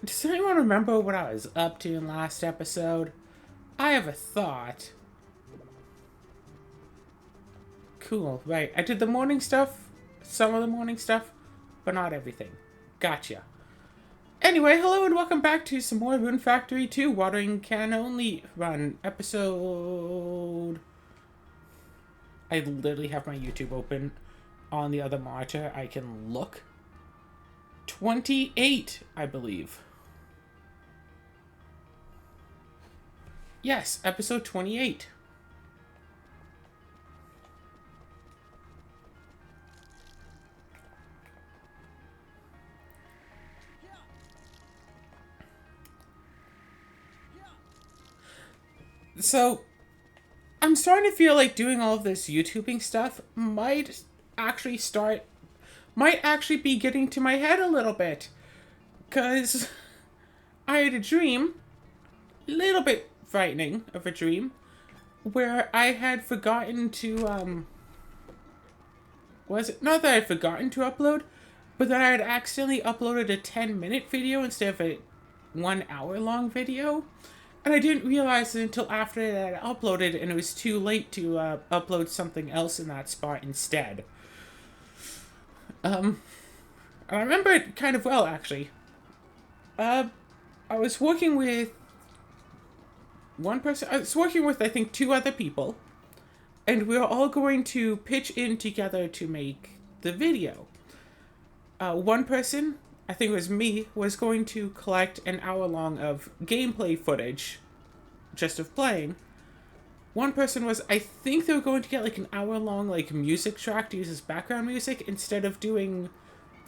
Does anyone remember what I was up to in last episode? I have a thought. Cool, right. I did the morning stuff, some of the morning stuff, but not everything. Gotcha. Anyway, hello and welcome back to some more Rune Factory 2 Watering Can Only Run episode... I literally have my YouTube open on the other monitor. I can look. 28, I believe. Yes, episode 28. So, I'm starting to feel like doing all of this YouTubing stuff might actually be getting to my head a little bit. Because I had a dream, a little bit frightening of a dream, where I had forgotten to, was it? Not that I had forgotten to upload, but that I had accidentally uploaded a 10-minute video instead of a 1 hour long video. And I didn't realize it until after that I uploaded, and it was too late to upload something else in that spot instead. And I remember it kind of well, actually. I was working with one person. I was working with, I think, 2 other people. And we were all going to pitch in together to make the video. One person, I think it was me, was going to collect an hour long of gameplay footage just of playing. One person was, I think they were going to get like an hour long like music track to use as background music instead of doing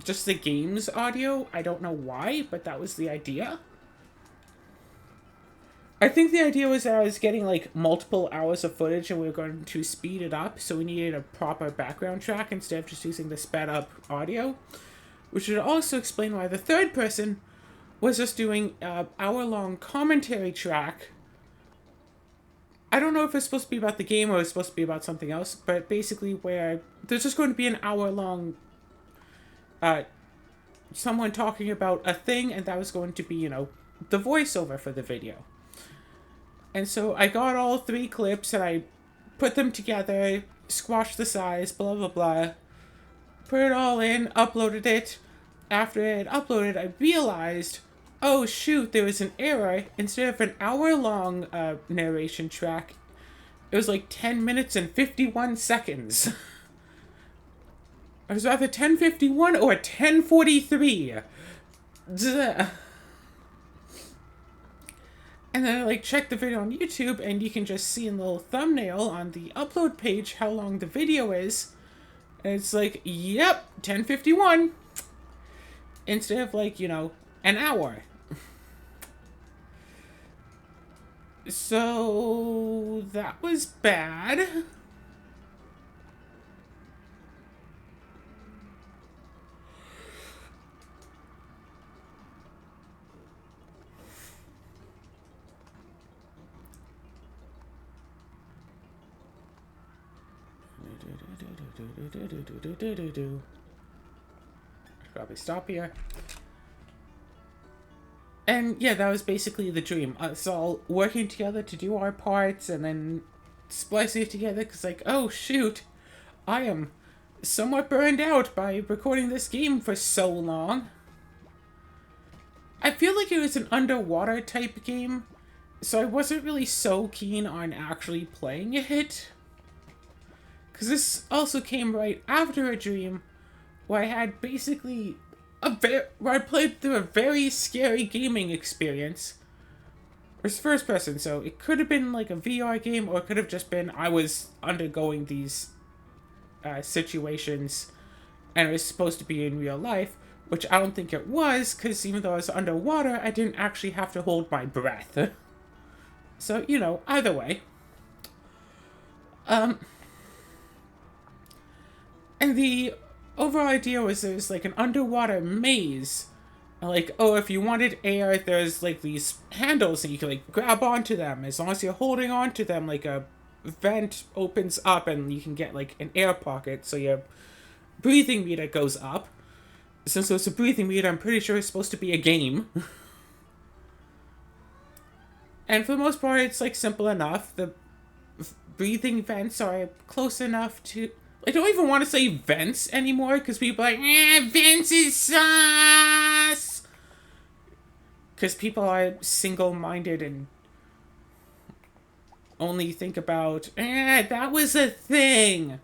just the game's audio. I don't know why, but that was the idea. I think the idea was that I was getting like multiple hours of footage and we were going to speed it up, so we needed a proper background track instead of just using the sped up audio. Which would also explain why the third person was just doing an hour-long commentary track. I don't know if it's supposed to be about the game or it's supposed to be about something else, but basically where there's just going to be an hour-long someone talking about a thing, and that was going to be, you know, the voiceover for the video. And so I got all 3 clips and I put them together, squashed the size, blah, blah, blah. Put it all in, uploaded it. After I had uploaded, I realized, oh shoot, there was an error. Instead of an hour-long narration track, it was like 10 minutes and 51 seconds. It was either 10:51 or 10:43. And then I like checked the video on YouTube, and you can just see in the little thumbnail on the upload page how long the video is. And it's like, yep, 10:51. Instead of like, you know, an hour. So that was bad. Probably stop here. And yeah, that was basically the dream. Us all working together to do our parts and then splicing it together because like, oh shoot, I am somewhat burned out by recording this game for so long. I feel like it was an underwater type game, so I wasn't really so keen on actually playing it. Because this also came right after a dream where I had basically where I played through a very scary gaming experience. It was first person, so it could have been like a VR game, or it could have just been I was undergoing these situations and it was supposed to be in real life, which I don't think it was, because even though I was underwater, I didn't actually have to hold my breath. So, you know, either way. And the overall idea was there's like an underwater maze. Like, oh, if you wanted air, there's like these handles and you can like grab onto them. As long as you're holding onto them, like a vent opens up and you can get like an air pocket, so your breathing meter goes up. Since it's a breathing meter, I'm pretty sure it's supposed to be a game. And for the most part, it's like simple enough. The breathing vents are close enough to. I don't even want to say vents anymore because people are like, vents is sus! Because people are single-minded and only think about, that was a thing.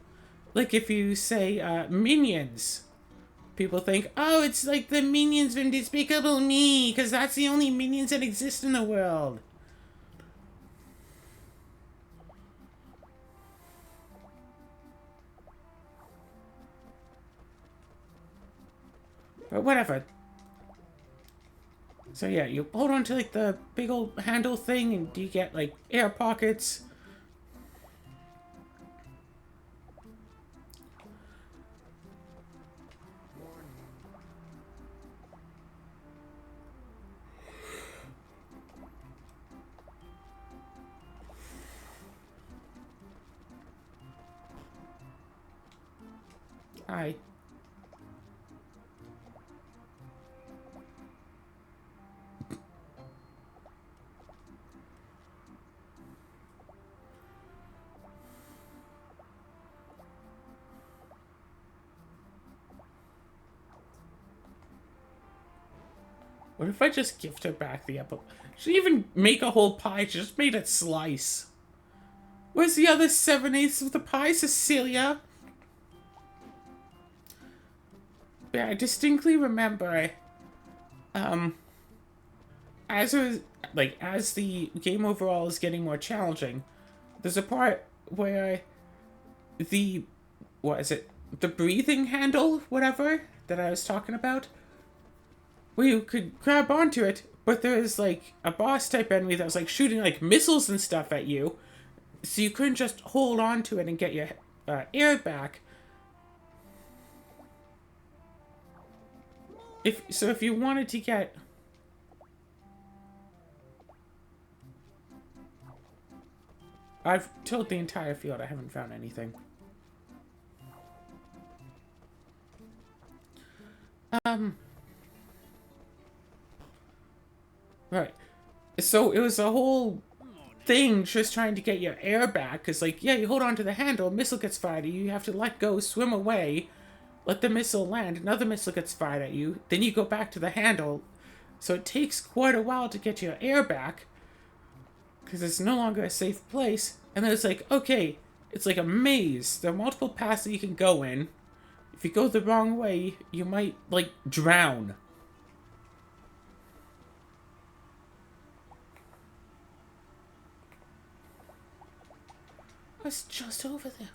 Like if you say minions, people think, oh, it's like the minions from Despicable Me, because that's the only minions that exist in the world. But whatever. So yeah, you hold on to like the big old handle thing and you get like air pockets. Hi. What if I just gift her back the apple? She didn't even make a whole pie, she just made a slice. Where's the other 7/8 of the pie, Cecilia? Yeah, I distinctly remember, as it was, like, as the game overall is getting more challenging, there's a part where the, what is it, the breathing handle, whatever, that I was talking about, where you could grab onto it, but there was, like, a boss-type enemy that was, like, shooting, like, missiles and stuff at you, so you couldn't just hold on to it and get your air back. If you wanted to get... I've tilled the entire field, I haven't found anything. Right. So it was a whole thing just trying to get your air back, because, like, yeah, you hold on to the handle, a missile gets fired at you, you have to let go, swim away, let the missile land, another missile gets fired at you, then you go back to the handle, so it takes quite a while to get your air back, because it's no longer a safe place, and then it's like, okay, it's like a maze, there are multiple paths that you can go in, if you go the wrong way, you might, like, drown. I was just over there.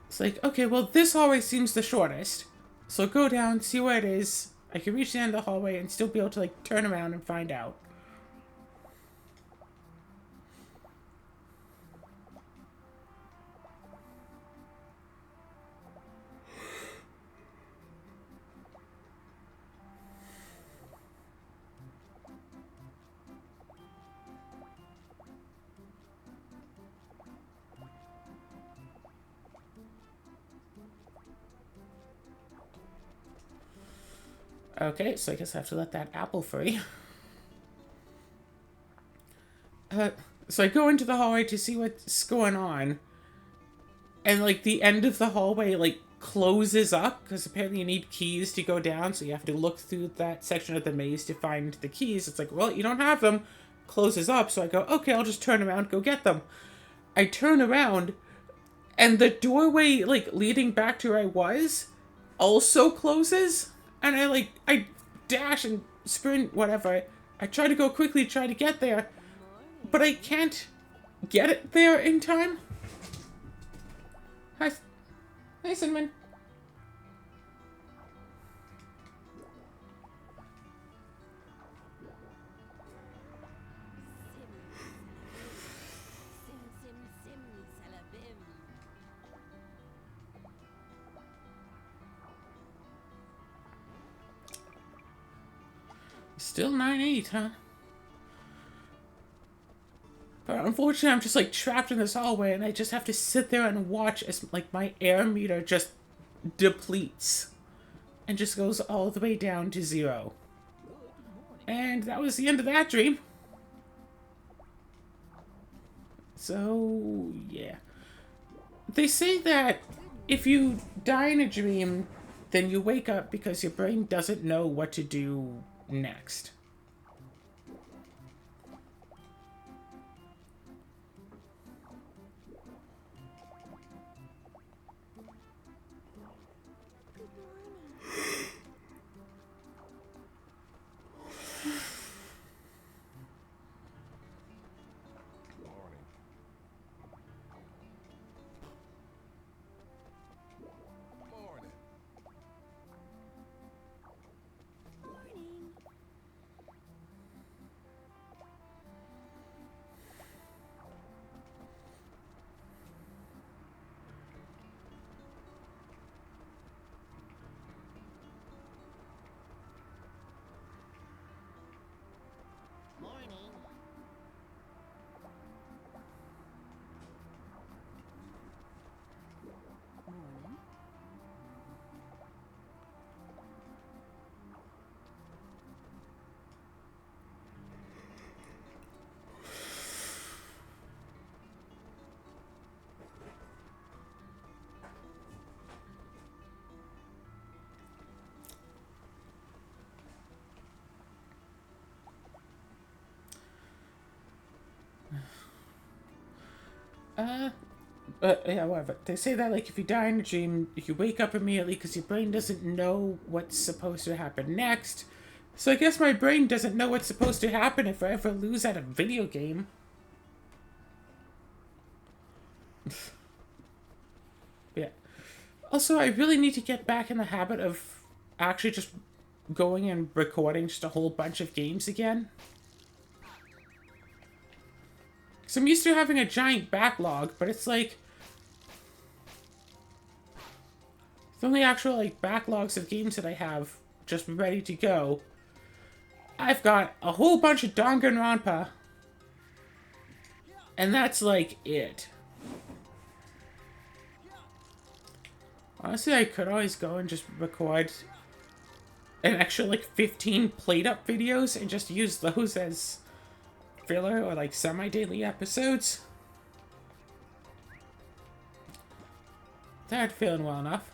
It's like, okay, well, this hallway seems the shortest. So go down, see where it is. I can reach the end of the hallway and still be able to, like, turn around and find out. Okay, so I guess I have to let that apple free. So I go into the hallway to see what's going on. And, like, the end of the hallway, like, closes up, because apparently you need keys to go down, so you have to look through that section of the maze to find the keys. It's like, well, you don't have them. Closes up, so I go, okay, I'll just turn around, go get them. I turn around, and the doorway, like, leading back to where I was, also closes. And I dash and sprint, whatever. I try to go quickly, try to get there, but I can't get it there in time. Hi, Cinnamon. Still 9-8, huh? But unfortunately, I'm just, like, trapped in this hallway, and I just have to sit there and watch as, like, my air meter just depletes. And just goes all the way down to 0. And that was the end of that dream. So, yeah. They say that if you die in a dream, then you wake up because your brain doesn't know what to do next. Yeah, whatever. They say that, like, if you die in a dream, you wake up immediately because your brain doesn't know what's supposed to happen next. So I guess my brain doesn't know what's supposed to happen if I ever lose at a video game. Yeah. Also, I really need to get back in the habit of actually just going and recording just a whole bunch of games again. Because I'm used to having a giant backlog, but it's like... the only actual, like, backlogs of games that I have just ready to go. I've got a whole bunch of Danganronpa. And that's, like, it. Honestly, I could always go and just record an extra, like, 15 played-up videos and just use those as filler or, like, semi-daily episodes. That feeling well enough.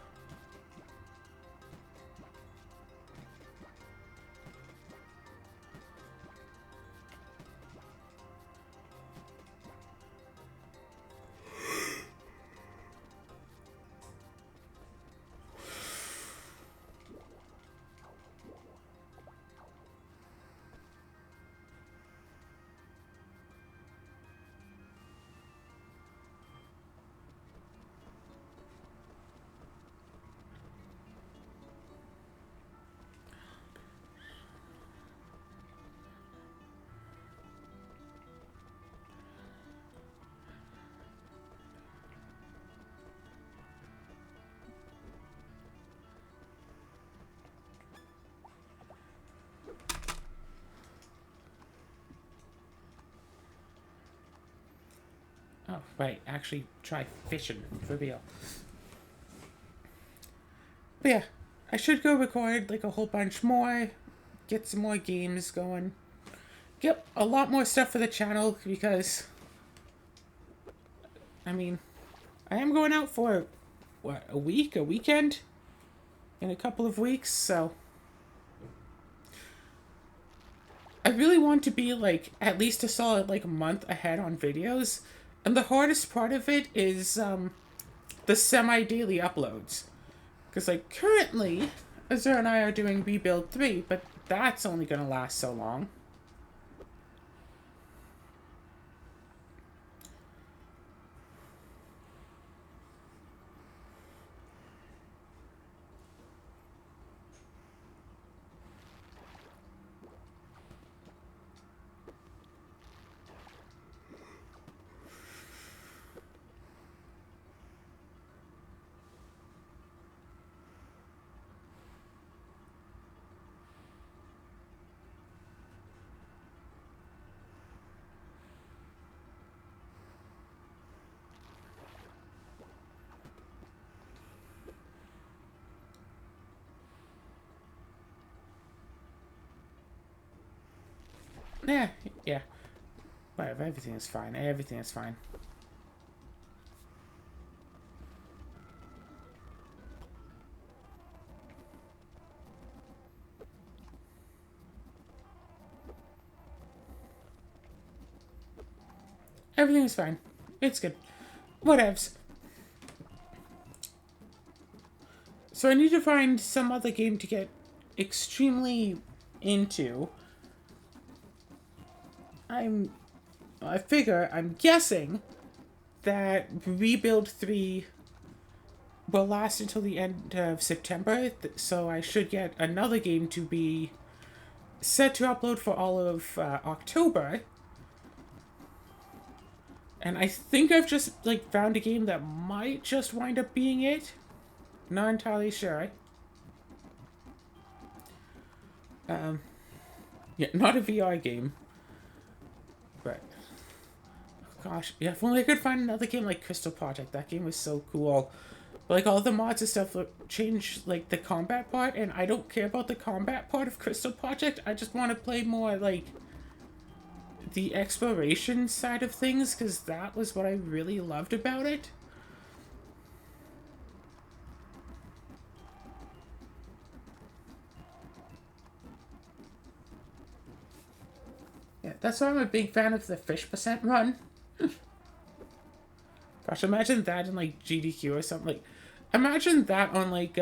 Oh, right. Actually, try fishing for real. But yeah, I should go record like a whole bunch more, get some more games going, get a lot more stuff for the channel because, I mean, I am going out for, what, a weekend? In a couple of weeks, so... I really want to be, like, at least a solid, like, month ahead on videos. And the hardest part of it is, the semi-daily uploads. Because, like, currently, Azura and I are doing Rebuild 3, but that's only going to last so long. Yeah, yeah. Whatever, everything is fine. Everything is fine. Everything is fine. It's good. Whatevs. So I need to find some other game to get extremely into. I'm guessing that Rebuild 3 will last until the end of September, so I should get another game to be set to upload for all of October. And I think I've just, like, found a game that might just wind up being it. Not entirely sure. Yeah, not a VR game. But, oh gosh, yeah, if only I could find another game like Crystal Project. That game was so cool. But, like, all the mods and stuff change, like, the combat part, and I don't care about the combat part of Crystal Project. I just want to play more, like, the exploration side of things, because that was what I really loved about it. Yeah, that's why I'm a big fan of the fish percent run. Gosh, imagine that in, like, GDQ or something. Like, imagine that on, like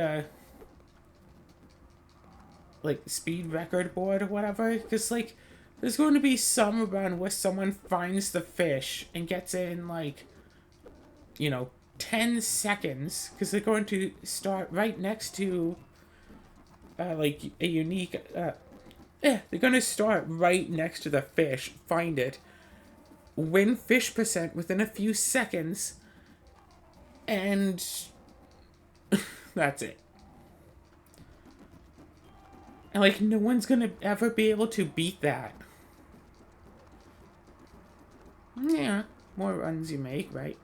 speed record board or whatever. Because, like, there's going to be some run where someone finds the fish and gets it in, like, 10 seconds. Because they're going to start right next to, like, a unique... they're going to start right next to the fish, find it, win fish percent within a few seconds, and that's it. And, like, no one's going to ever be able to beat that. Yeah, more runs you make, right?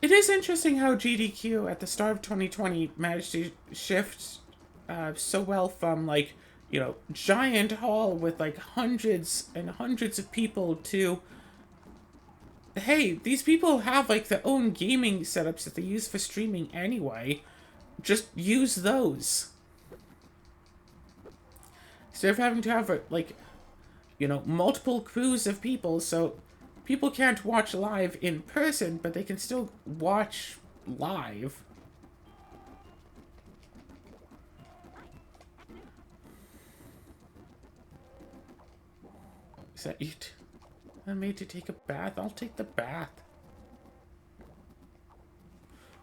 It is interesting how GDQ at the start of 2020 managed to shift so well from, like, giant hall with, like, hundreds and hundreds of people to, hey, these people have, like, their own gaming setups that they use for streaming anyway. Just use those. Instead of having to have, like, multiple crews of people, so people can't watch live in person, but they can still watch live. Is that it? I'm made to take a bath? I'll take the bath.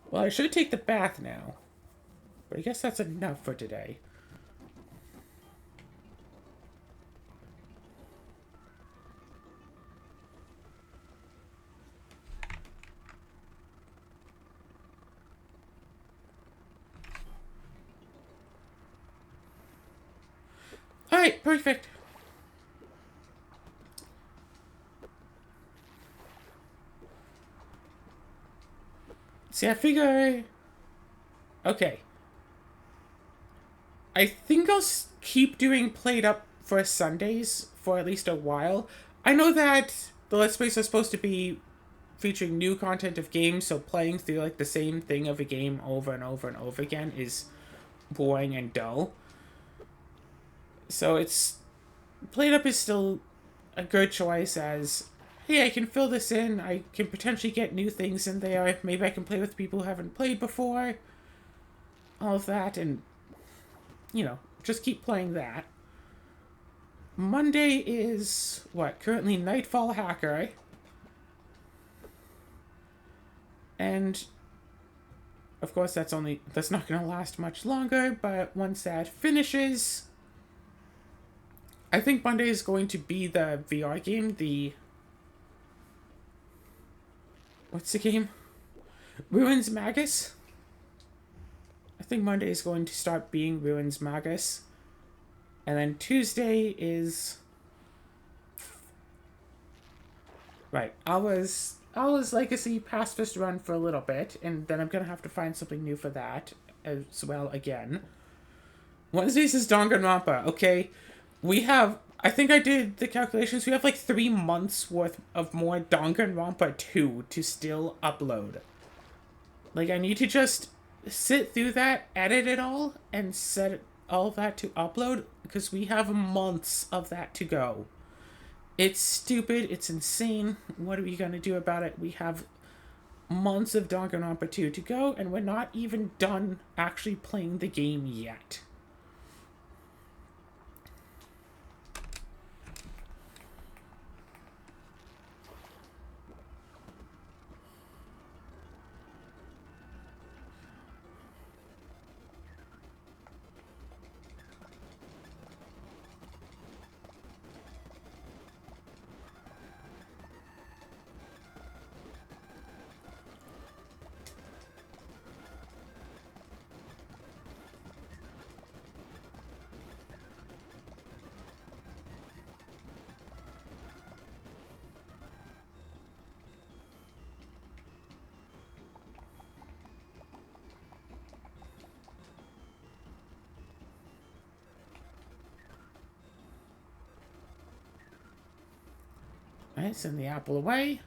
Well, I should take the bath now. But I guess that's enough for today. Alright, perfect. See, I figure... Okay. I think I'll keep doing Played Up for Sundays for at least a while. I know that the Let's Plays are supposed to be featuring new content of games, so playing through, like, the same thing of a game over and over and over again is boring and dull. So it's... Played Up is still a good choice as, hey, I can fill this in, I can potentially get new things in there, maybe I can play with people who haven't played before, all of that, and, just keep playing that. Monday is, currently Nightfall Hacker, and, of course, that's not going to last much longer, but once that finishes... I think Monday is going to be the VR game, what's the game? Ruins Magus? I think Monday is going to start being Ruins Magus. And then Tuesday is... Right, Allah's Legacy Pacifist Run for a little bit, and then I'm going to have to find something new for that as well again. Wednesdays is Danganronpa, okay? We have, I think I did the calculations, we have like 3 months worth of more Danganronpa 2 to still upload. Like, I need to just sit through that, edit it all, and set all of that to upload, because we have months of that to go. It's stupid, it's insane. What are we gonna do about it? We have months of Danganronpa 2 to go, and we're not even done actually playing the game yet. Alright, send the apple away.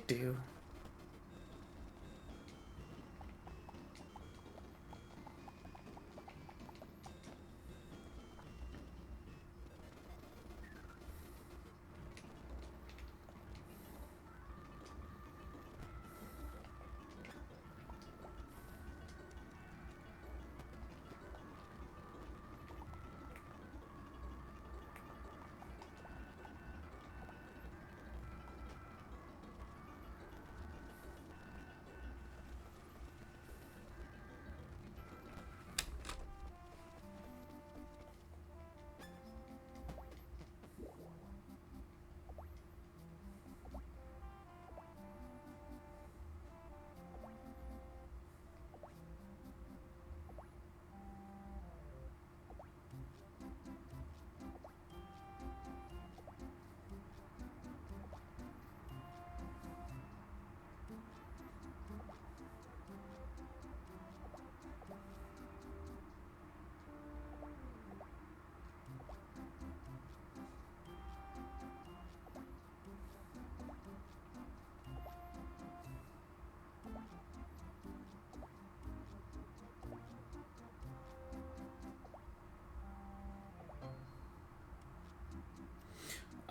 Do.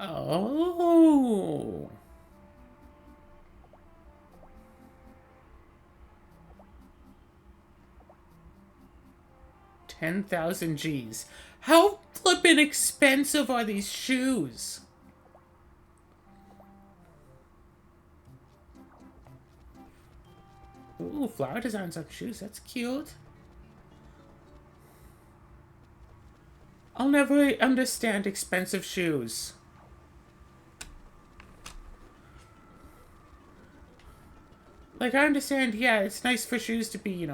Oh. 10,000 G's. How flippin' expensive are these shoes? Ooh, flower designs on shoes. That's cute. I'll never understand expensive shoes. Like, I understand, yeah, it's nice for shoes to be,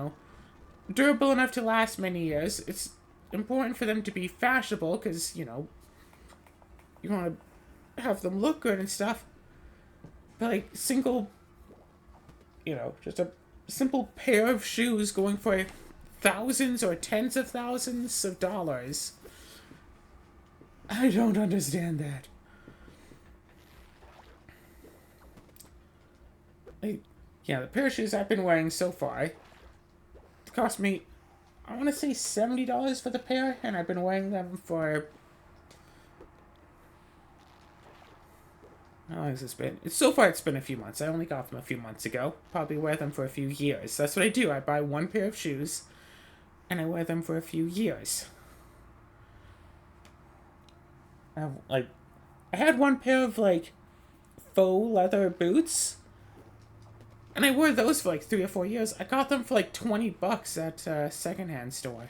durable enough to last many years. It's important for them to be fashionable because, you want to have them look good and stuff. But, like, just a simple pair of shoes going for thousands or tens of thousands of dollars. I don't understand that. Yeah, the pair of shoes I've been wearing so far cost me, I want to say $70 for the pair, and I've been wearing them for How long has this been? So far, it's been a few months. I only got them a few months ago. Probably wear them for a few years. That's what I do. I buy one pair of shoes, and I wear them for a few years. I had one pair of, like, faux leather boots, and I wore those for, like, 3 or 4 years. I got them for, like, $20 at a secondhand store.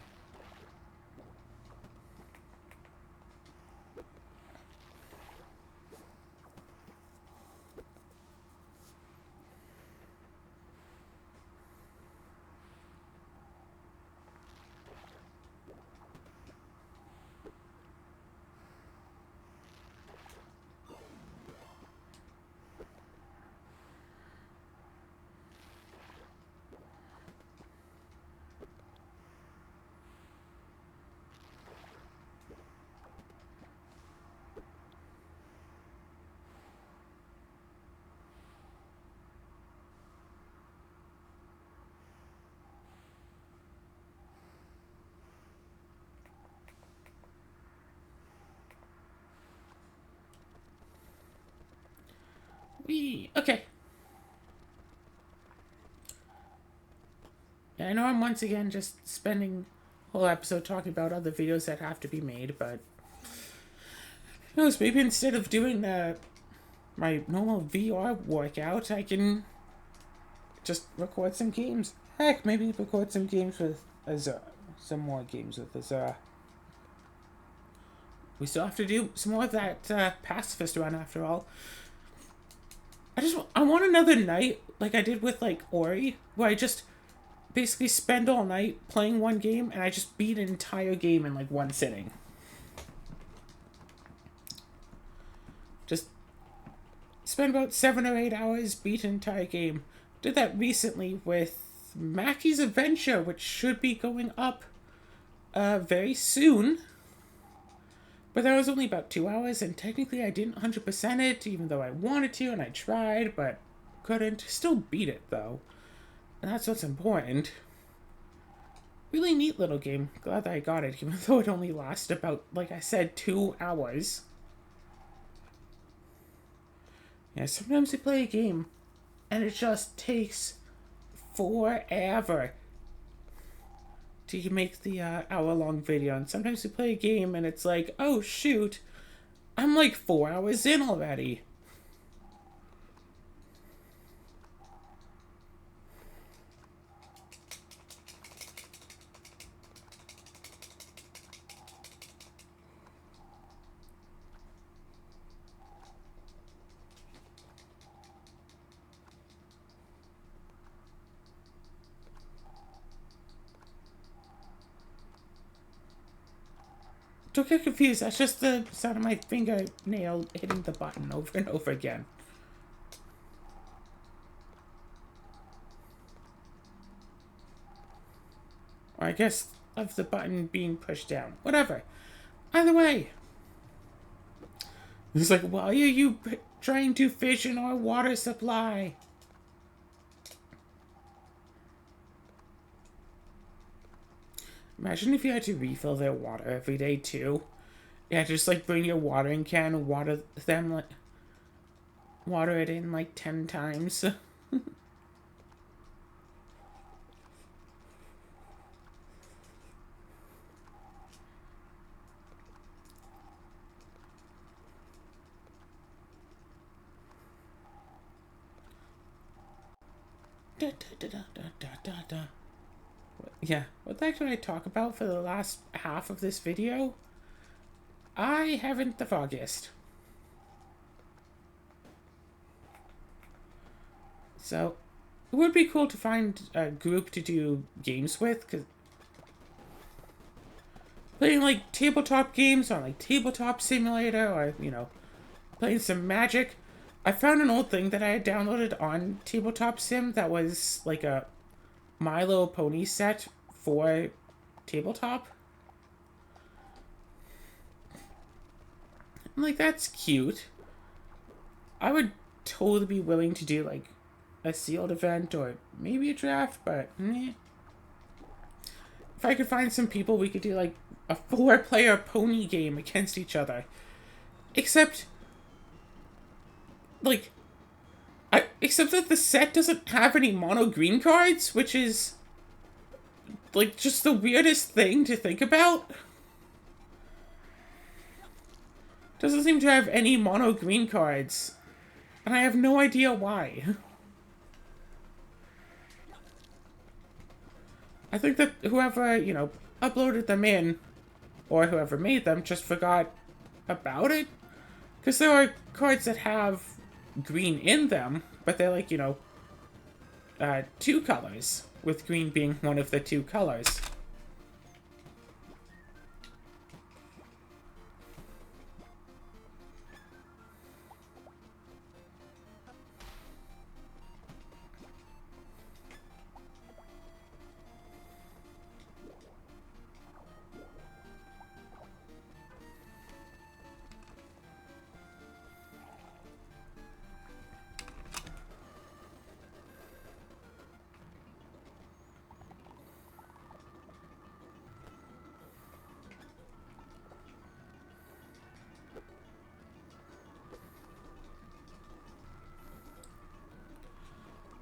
Okay. Yeah, I know I'm once again just spending a whole episode talking about other videos that have to be made, but who knows, maybe instead of doing my normal VR workout, I can just record some games. Heck, maybe record some games with Azura. Some more games with Azura. We still have to do some more of that pacifist run after all. I want another night like I did with like Ori, where I just basically spend all night playing one game and I just beat an entire game in like one sitting. Just spend about 7 or 8 hours, beat an entire game. Did that recently with Mackie's Adventure, which should be going up very soon. But that was only about 2 hours, and technically I didn't 100% it, even though I wanted to, and I tried, but couldn't. Still beat it, though. And that's what's important. Really neat little game. Glad that I got it, even though it only lasted about, like I said, 2 hours. Yeah, sometimes you play a game, and it just takes forever to make the hour-long video. And sometimes you play a game, and it's like, oh, shoot, I'm like 4 hours in already. Don't get confused, that's just the sound of my fingernail hitting the button over and over again. Or I guess of the button being pushed down. Whatever. Either way. It's like, why are you trying to fish in our water supply? Imagine if you had to refill their water every day, too. Yeah, just, like, bring your watering can and water them, like, water it in, like, 10 times. Yeah, what the heck did I talk about for the last half of this video? I haven't the foggiest. So, it would be cool to find a group to do games with, because playing, like, tabletop games on, like, Tabletop Simulator, or, you know, playing some Magic. I found an old thing that I had downloaded on Tabletop Sim that was, like, a My Little Pony set for tabletop. I'm like, that's cute. I would totally be willing to do, like, a sealed event or maybe a draft, but meh. If I could find some people, we could do, like, a 4-player pony game against each other. Except, like, except that the set doesn't have any mono green cards, which is, like, just the weirdest thing to think about. Doesn't seem to have any mono green cards, and I have no idea why. I think that whoever, you know, uploaded them in, or whoever made them, just forgot about it. Because there are cards that have green in them, but they're like, you know, two colors, with green being one of the two colors.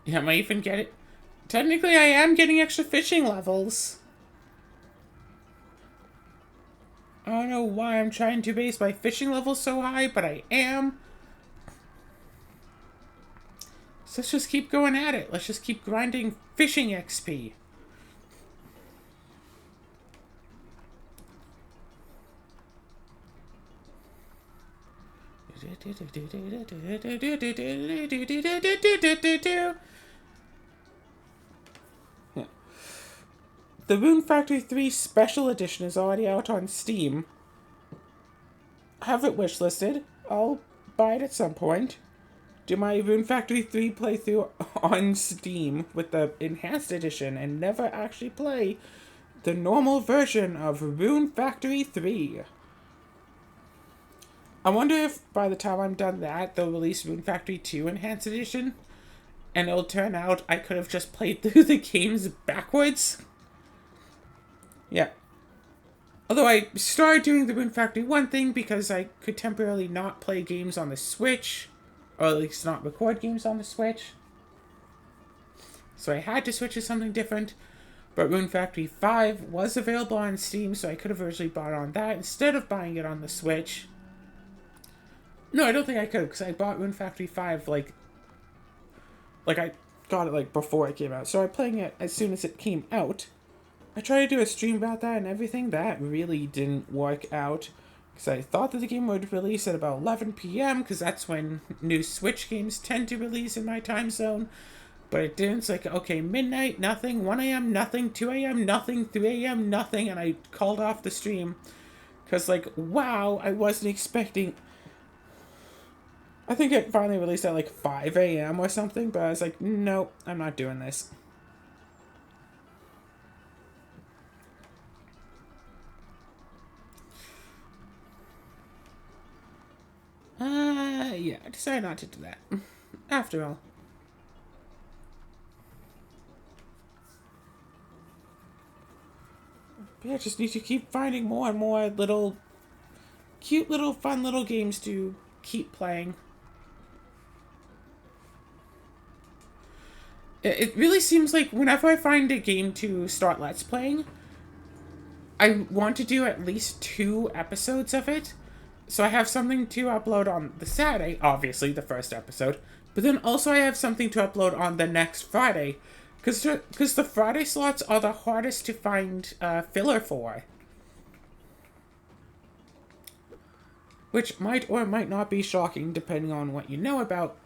Yeah, am I even get it? Technically, I am getting extra fishing levels. I don't know why I'm trying to base my fishing level so high, but I am. So let's just keep going at it. Let's just keep grinding fishing XP. The Rune Factory 3 Special Edition is already out on Steam. I have it wishlisted. I'll buy it at some point. Do my Rune Factory 3 playthrough on Steam with the Enhanced Edition and never actually play the normal version of Rune Factory 3. I wonder if by the time I'm done that, they'll release Rune Factory 2 Enhanced Edition, and it'll turn out I could have just played through the games backwards. Yeah. Although I started doing the Rune Factory 1 thing because I could temporarily not play games on the Switch, or at least not record games on the Switch. So I had to switch to something different. But Rune Factory 5 was available on Steam, so I could have originally bought it on that instead of buying it on the Switch. No, I don't think I could, because I bought Rune Factory 5, like I got it, like, before it came out. So I'm playing it as soon as it came out. I tried to do a stream about that and everything. That really didn't work out, because I thought that the game would release at about 11 p.m., because that's when new Switch games tend to release in my time zone. But it didn't. It's like, okay, midnight, nothing, 1 a.m., nothing, 2 a.m., nothing, 3 a.m., nothing, and I called off the stream. Because, like, wow, I wasn't expecting... I think it finally released at, like, 5 a.m. or something, but I was like, nope, I'm not doing this. Yeah, I decided not to do that. After all. But yeah, I just need to keep finding more and more little, cute little, fun little games to keep playing. It really seems like whenever I find a game to start Let's Playing, I want to do at least 2 episodes of it. So I have something to upload on the Saturday, obviously, the first episode. But then also I have something to upload on the next Friday. Because the Friday slots are the hardest to find filler for. Which might or might not be shocking, depending on what you know about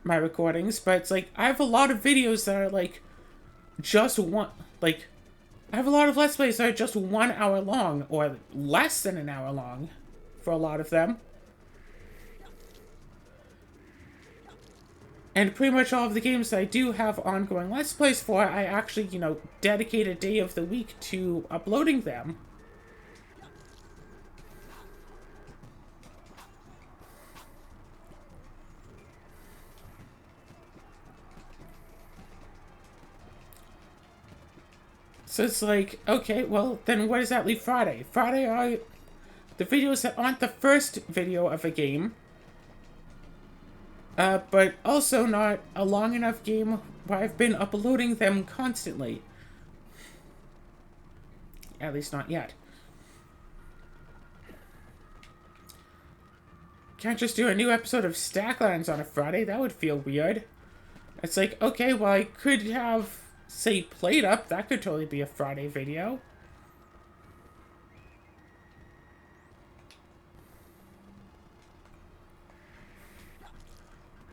my recordings. But it's like, I have a lot of videos that are like, just one, like, I have a lot of Let's Plays that are just 1 hour long, or less than an hour long. For a lot of them. And pretty much all of the games that I do have ongoing Let's Plays for, I actually, you know, dedicate a day of the week to uploading them. So it's like, okay, well, then where does that leave Friday? Friday are the videos that aren't the first video of a game. but also not a long enough game where I've been uploading them constantly. At least not yet. Can't just do a new episode of Stacklands on a Friday. That would feel weird. It's like, okay, well, I could have, say, Played Up. That could totally be a Friday video.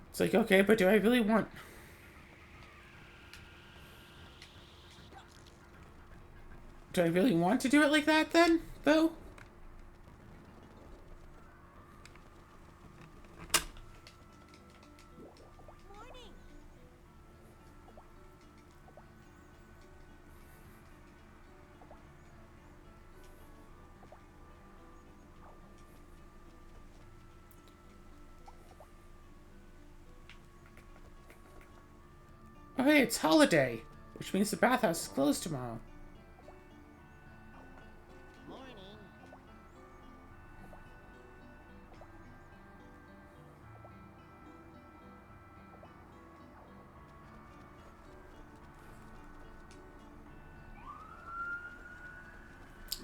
It's like, okay, but do I really want... Do I really want to do it like that, then, though? Oh, hey, it's holiday, which means the bathhouse is closed tomorrow.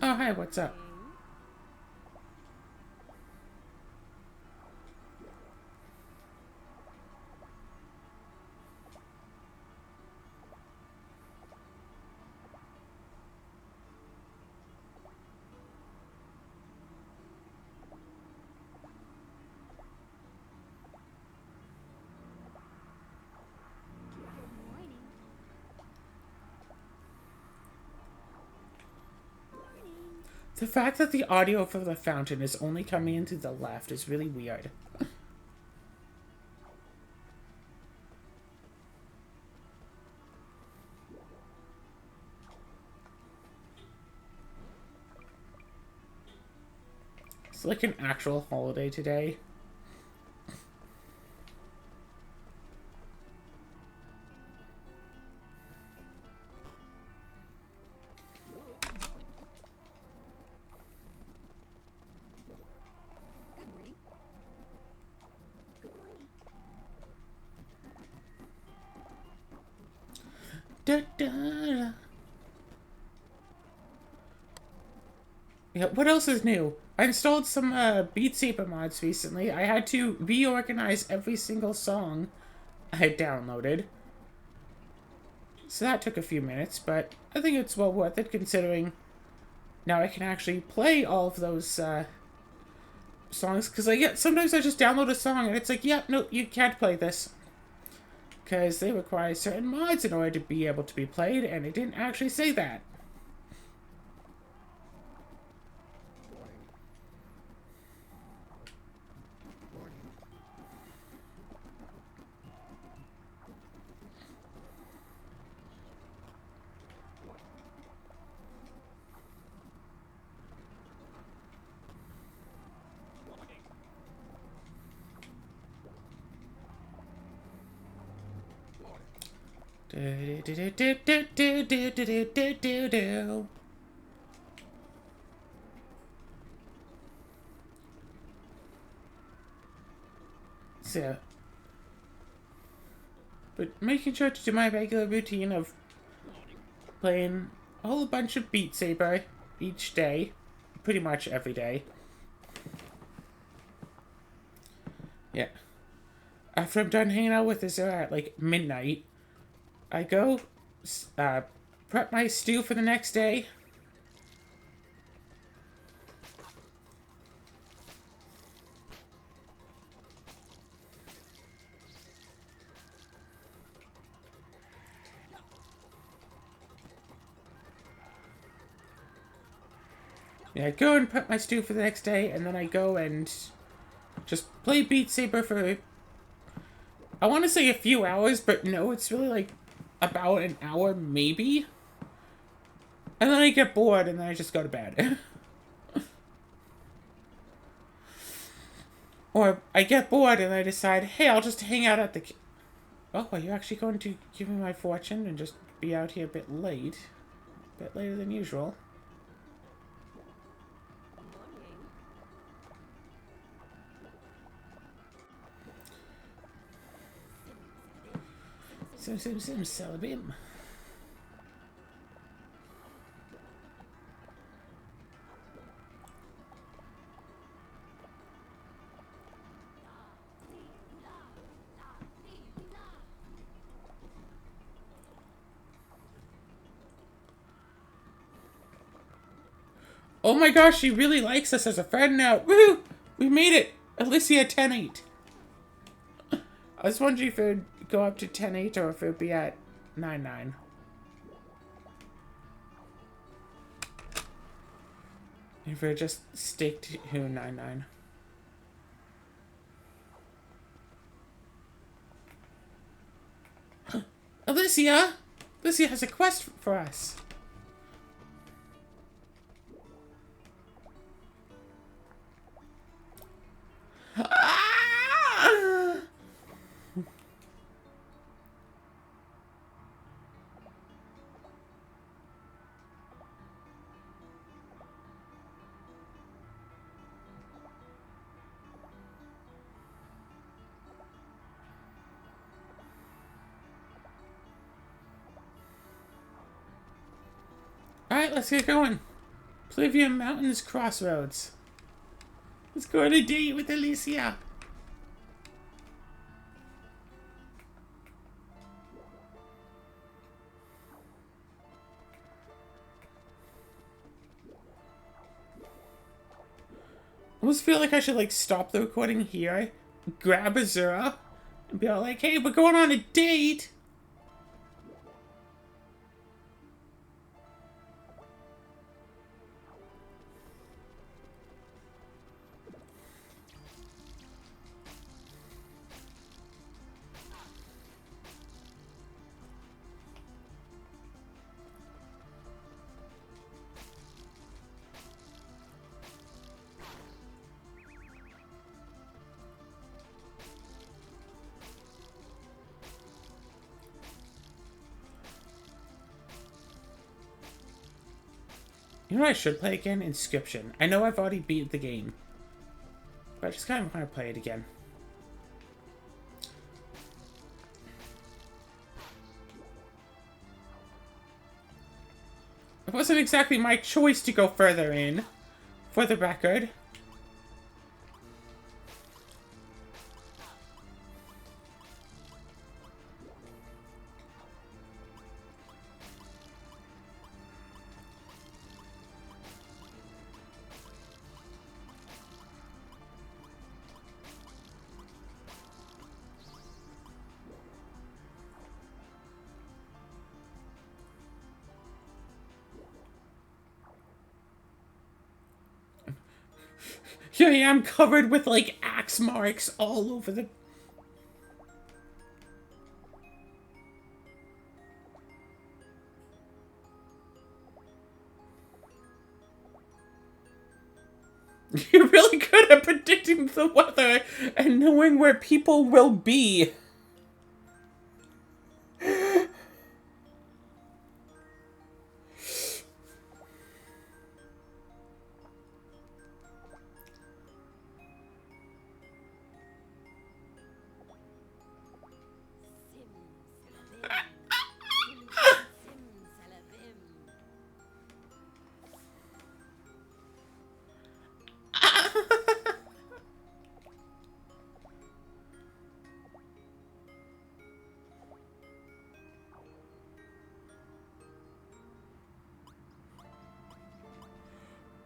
Oh, hi, what's up? The fact that the audio for the fountain is only coming in through the left is really weird. It's like an actual holiday today. Da, da, da. Yeah, what else is new? I installed some Beat Saber mods recently. I had to reorganize every single song I had downloaded. So that took a few minutes, but I think it's well worth it considering now I can actually play all of those songs. Because sometimes I just download a song and it's like, yeah, no, you can't play this. Because they require certain mods in order to be able to be played, and it didn't actually say that. Do do do do do do do do do do. So, but making sure to do my regular routine of playing a whole bunch of Beat Saber each day, pretty much every day. Yeah. After I'm done hanging out with Azura at like midnight, I go prep my stew for the next day. Yeah, I go and prep my stew for the next day, and then I go and just play Beat Saber for, I want to say a few hours, but no, it's really like about an hour, maybe. And then I get bored, and then I just go to bed. Or I get bored, and I decide, hey, I'll just hang out at the... Oh, are you actually going to give me my fortune and just be out here a bit late? A bit later than usual. Salabim. Oh my gosh, she really likes us as a friend now. Woo! We made it! Alicia 10-8. I was wondering if it would go up to 10-8 or if it would be at 9-9. If it just stick to 9-9. Alicia! Alicia has a quest for us. Alright, let's get going. Pluvia Mountains Crossroads. Let's go on a date with Alicia. I almost feel like I should like stop the recording here, grab Azura, and be all like, hey, we're going on a date. You know what I should play again? Inscription. I know I've already beat the game, but I just kind of want to play it again. It wasn't exactly my choice to go further in, for the record. Here I am covered with, like, axe marks all over the... You're really good at predicting the weather and knowing where people will be.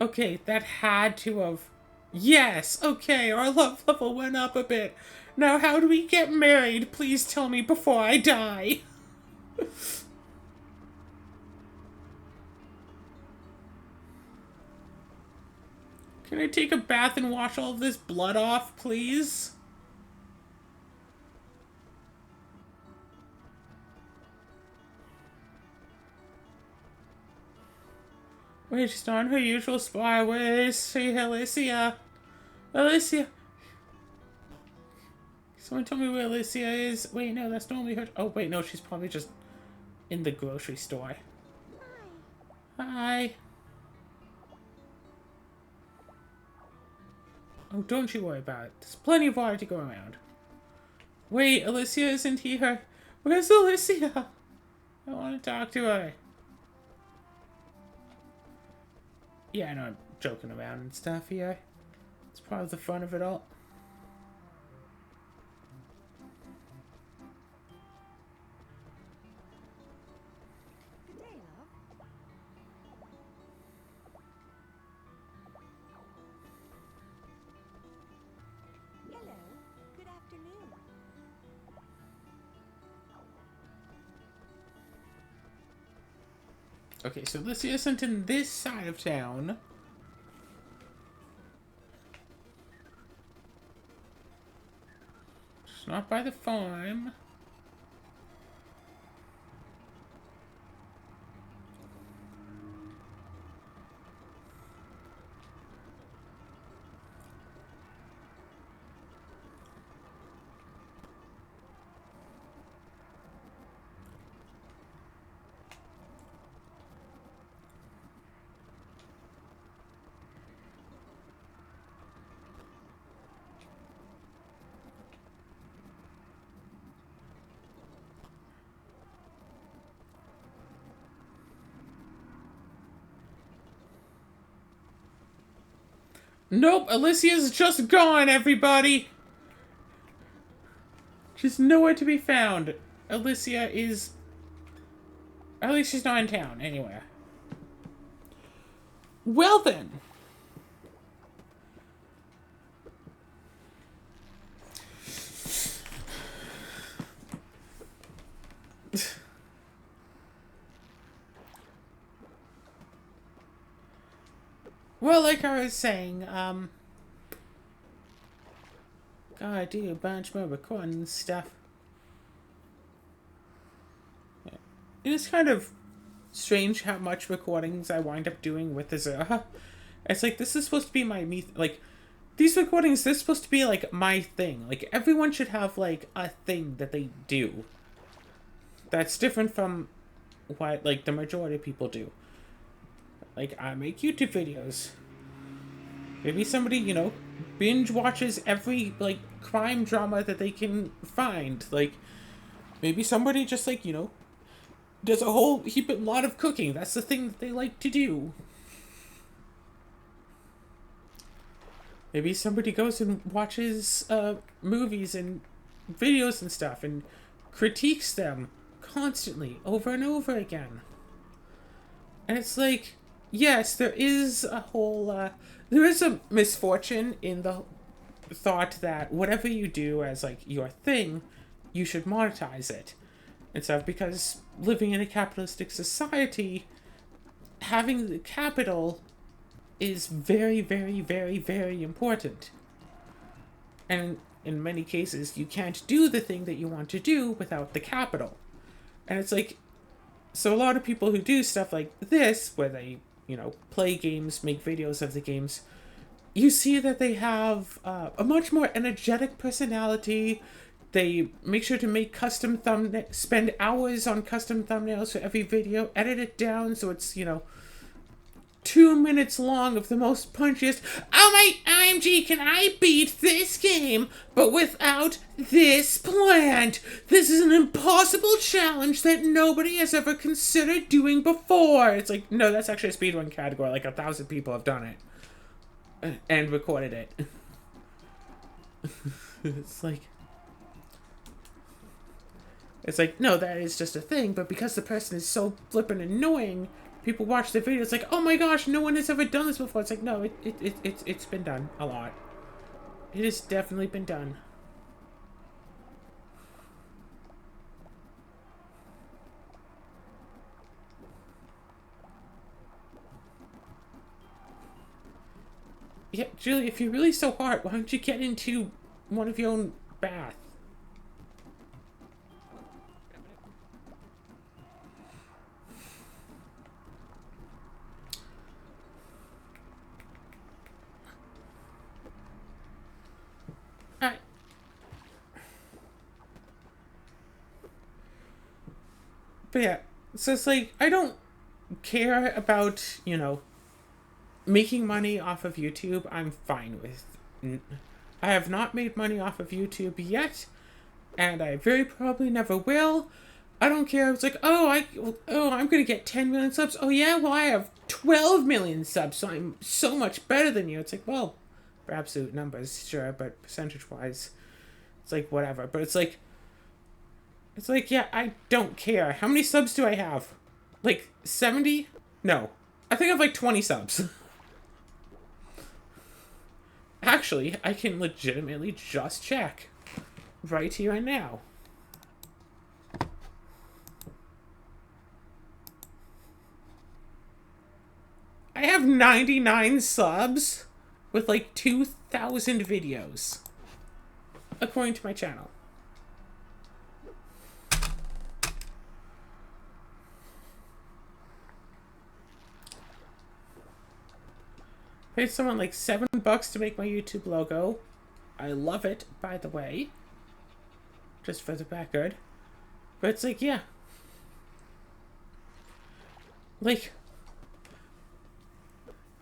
Okay, that had to have... Yes, okay, our love level went up a bit. Now how do we get married? Please tell me before I die. Can I take a bath and wash all of this blood off, please? Wait, she's not in her usual spot. Where is she? Alicia? Alicia? Someone tell me where Alicia is. Wait, no, that's normally her. Oh, wait, no, she's probably just in the grocery store. Hi. Oh, don't you worry about it. There's plenty of water to go around. Wait, Alicia isn't here. Where's Alicia? I want to talk to her. Yeah, I know I'm joking around and stuff here. It's part of the fun of it all. Good day, love. Hello. Good afternoon. Okay, so Alicia isn't in this side of town. She's not by the farm. Nope, Alicia's just gone, everybody! She's nowhere to be found. Alicia is... At least she's not in town, anywhere. Well then. Well, like I was saying, gotta do a bunch more recording and stuff. Yeah. It is kind of strange how much recordings I wind up doing with the Zara. It's like, this is supposed to be my like, these recordings, this is supposed to be, like, my thing. Like, everyone should have, like, a thing that they do. That's different from what, like, the majority of people do. Like, I make YouTube videos. Maybe somebody, you know, binge watches every, like, crime drama that they can find. Like, maybe somebody just, like, you know, does a whole lot of cooking. That's the thing that they like to do. Maybe somebody goes and watches movies and videos and stuff and critiques them constantly, over and over again. And it's like, yes, there is a whole, there is a misfortune in the thought that whatever you do as, like, your thing, you should monetize it. And stuff, because living in a capitalistic society, having the capital is very, very, very, very important. And in many cases, you can't do the thing that you want to do without the capital. And it's like, so a lot of people who do stuff like this, where they, you know, play games, make videos of the games, you see that they have a much more energetic personality. They make sure to make custom thumbnails, spend hours on custom thumbnails for every video, edit it down so it's, you know, 2 minutes long of the most punchiest, oh my IMG, can I beat this game, but without this plant? This is an impossible challenge that nobody has ever considered doing before. It's like, no, that's actually a speedrun category. Like 1,000 people have done it. And recorded it. It's like, no, that is just a thing, but because the person is so flippin' annoying, people watch the video, it's like, oh my gosh, no one has ever done this before. It's like, no, it's been done a lot. It has definitely been done. Yeah, Julie, if you're really so hard, why don't you get into one of your own bath? But yeah, so it's like, I don't care about, you know, making money off of YouTube. I'm fine with. I have not made money off of YouTube yet. and I very probably never will. I don't care. It's like, I'm gonna get 10 million subs. Oh yeah, well I have 12 million subs, so I'm so much better than you. It's like, well, for absolute numbers, sure, but percentage wise, it's like whatever. But it's like, yeah, I don't care. How many subs do I have? Like 70? No, I think I have like 20 subs. Actually, I can legitimately just check right here and now. I have 99 subs with like 2,000 videos, according to my channel. Paid someone like $7 to make my YouTube logo. I love it, by the way. Just for the record. But it's like, yeah. Like,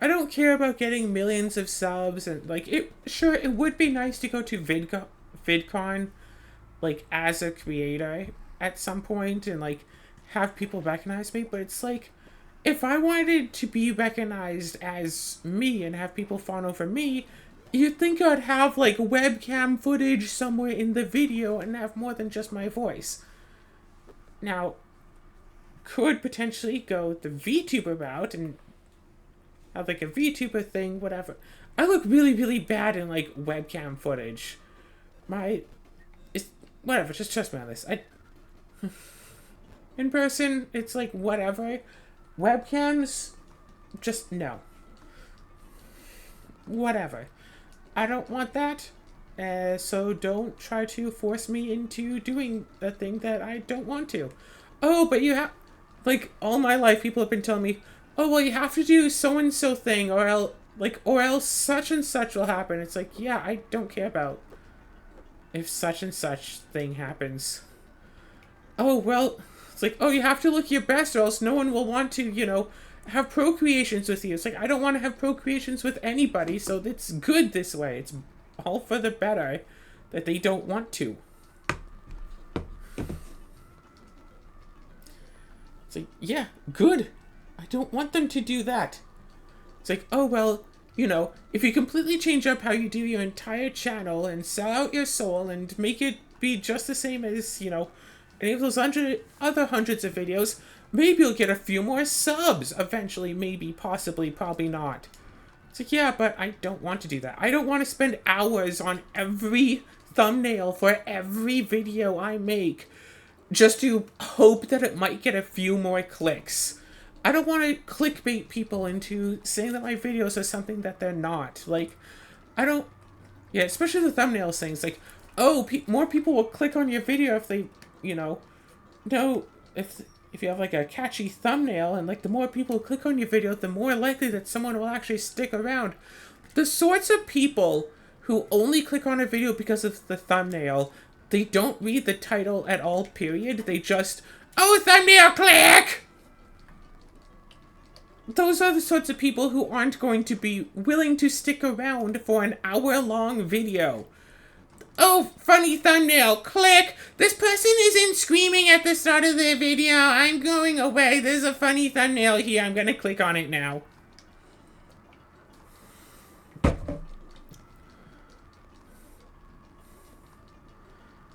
I don't care about getting millions of subs and like sure it would be nice to go to VidCon like as a creator at some point and like have people recognize me, but it's like if I wanted to be recognized as me and have people fawn over me, you'd think I'd have like webcam footage somewhere in the video and have more than just my voice. Now, could potentially go the VTuber route and have like a VTuber thing, whatever. I look really, really bad in like webcam footage. It's whatever. Just trust me on this. In person, it's like whatever. Webcams, just no. Whatever. I don't want that. So don't try to force me into doing a thing that I don't want to. Oh, but you have, like, all my life people have been telling me, oh, well, you have to do so-and-so thing or else such and such will happen. It's like, yeah, I don't care about if such and such thing happens. Oh, well, it's like, oh, you have to look your best or else no one will want to, have procreations with you. It's like, I don't want to have procreations with anybody, so it's good this way. It's all for the better that they don't want to. It's like, yeah, good. I don't want them to do that. It's like, oh, well, if you completely change up how you do your entire channel and sell out your soul and make it be just the same as, any of those other hundreds of videos, maybe you'll get a few more subs eventually, maybe, possibly, probably not. It's like, yeah, but I don't want to do that. I don't want to spend hours on every thumbnail for every video I make just to hope that it might get a few more clicks. I don't want to clickbait people into saying that my videos are something that they're not. Like, I don't... Yeah, especially the thumbnails things. Like, oh, more people will click on your video if they, if you have, like, a catchy thumbnail, and, like, the more people click on your video, the more likely that someone will actually stick around. The sorts of people who only click on a video because of the thumbnail, they don't read the title at all, period. They just, oh, thumbnail, click! Those are the sorts of people who aren't going to be willing to stick around for an hour-long video. Oh, funny thumbnail, click! This person isn't screaming at the start of their video. I'm going away. There's a funny thumbnail here. I'm gonna click on it now.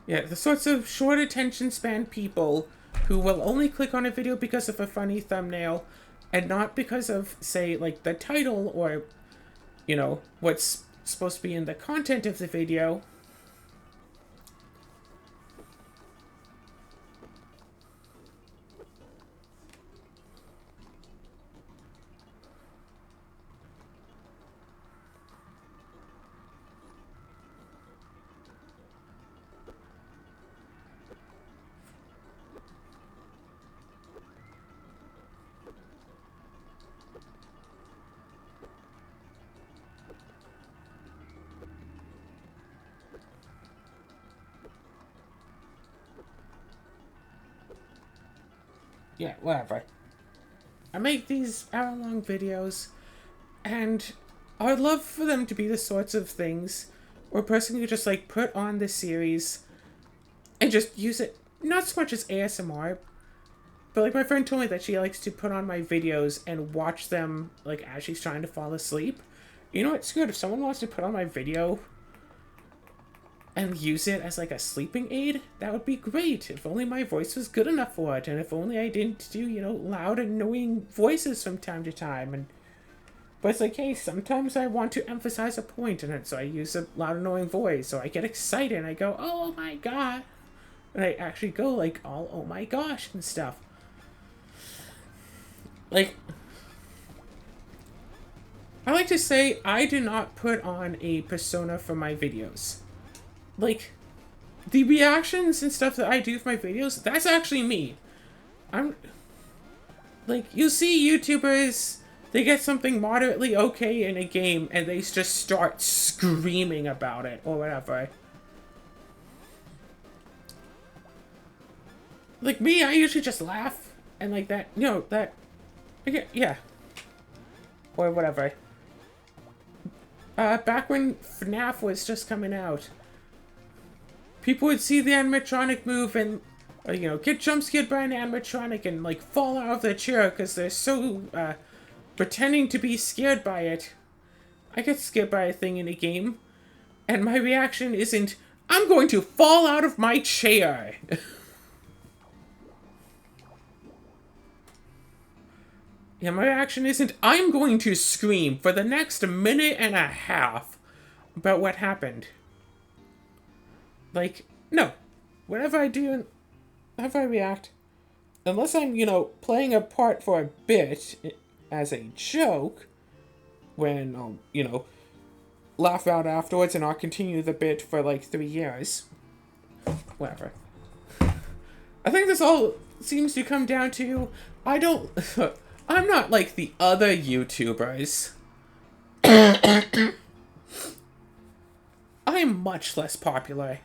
Yeah, the sorts of short attention span people who will only click on a video because of a funny thumbnail and not because of, say, like, the title or, what's supposed to be in the content of the video. Yeah, whatever. I make these hour-long videos, and I would love for them to be the sorts of things where a person could just, like, put on the series and just use it, not so much as ASMR, but like my friend told me that she likes to put on my videos and watch them like as she's trying to fall asleep. You know what's good? If someone wants to put on my video and use it as like a sleeping aid, that would be great. If only my voice was good enough for it, and if only I didn't do, you know, loud annoying voices from time to time. And but it's like, hey, sometimes I want to emphasize a point, and so I use a loud annoying voice, so I get excited and I go, oh my god, and I actually go like all oh my gosh and stuff. Like, I like to say I do not put on a persona for my videos. Like, the reactions and stuff that I do for my videos, that's actually me. I'm, like, you'll see YouTubers, they get something moderately okay in a game, and they just start screaming about it, or whatever. Like me, I usually just laugh, and like that, you know, that, yeah. Or whatever. Back when FNAF was just coming out, people would see the animatronic move and, you know, get jump scared by an animatronic and, like, fall out of their chair because they're so, pretending to be scared by it. I get scared by a thing in a game, and my reaction isn't, I'm going to fall out of my chair. Yeah, my reaction isn't, I'm going to scream for the next minute and a half about what happened. Like, no. Whatever I do, however I react, unless I'm, you know, playing a part for a bit as a joke, when I'll, you know, laugh out afterwards and I'll continue the bit for like 3 years. Whatever. I think this all seems to come down to, I'm not like the other YouTubers. I am much less popular.